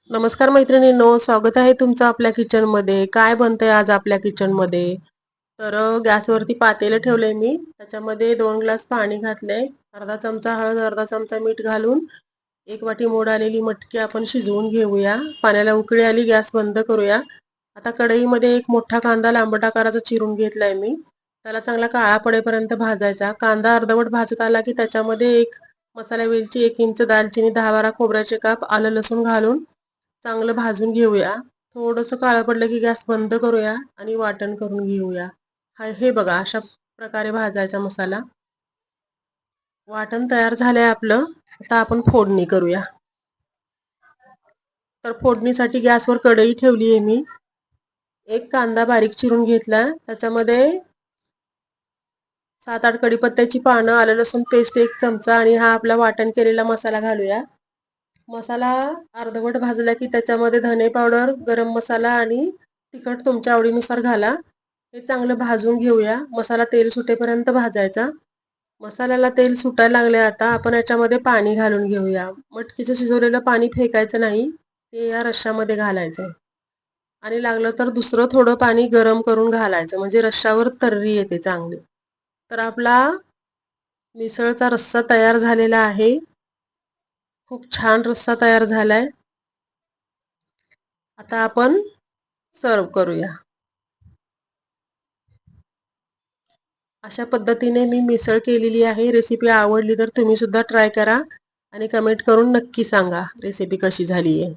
नमस्कार मैत्रिणींनो, स्वागत आहे तुमचं आपल्या किचनमध्ये. काय बनतंय आज आपल्या किचनमध्ये? तर गॅसवरती पातेलं ठेवलंय मी. त्याच्यामध्ये 2 ग्लास पाणी घातलंय. अर्धा चमचा हळद, अर्धा चमचा मीठ घालून 1 वाटी मोड आलेली मटकी आपण शिजवून घेऊया. पाण्याला उकळी आली, गॅस बंद करूया. आता कढईमध्ये एक मोठा कांदा लांबट आकाराचा चिरून घेतलाय मी. त्याला चांगला काळा पडेपर्यंत भाजायचा. कांदा अर्धवट भाजत आला की त्याच्यामध्ये एक मसाला वेलची, 1 इंच दालचिनी, 10-12 खोबऱ्याचे काप, आलं लसूण घालून चांगलं भाजून घेऊया. थोडंसं काळं पडलं की गॅस बंद करूया आणि वाटण करून घेऊया. हे बघा, अशा प्रकारे भाजायचा मसाला. वाटण तयार झालंय आपलं. आता आपण फोडणी करूया. तर फोडणीसाठी गॅसवर कढई ठेवली आहे मी. एक कांदा बारीक चिरून घेतला. त्याच्यामध्ये 7-8 कढीपत्त्याची पानं, आलं लसूण पेस्ट 1 चमचा आणि हा आपला वाटण केलेला मसाला घालूया. मसाला अर्धवट भाजला की त्याच्यामध्ये धने पावडर, गरम मसाला आणि तिखट तुमच्या आवडीनुसार घाला. हे चांगलं भाजून घेऊया. मसाला तेल सुटेपर्यंत भाजायचा. मसाल्याला तेल सुटायला लागले आता आपण याच्यामध्ये पाणी घालून घेऊया. मटकीचं शिजवलेलं पाणी फेकायचं नाही, ते या रश्श्यामध्ये घालायचं. आणि लागलं तर दुसरं थोडं पाणी गरम करून घालायचं, म्हणजे रश्श्यावर तर्री येते चांगली. तर आपला मिसळचा रस्सा तयार झालेला आहे. खूप छान रस्सा तयार झालाय. आता आपण सर्व करूया. अशा पद्धतीने मी मिसळ केलेली आहे. रेसिपी आवडली तर तुम्ही सुद्धा ट्राय करा आणि कमेंट करून नक्की सांगा रेसिपी कशी झाली आहे.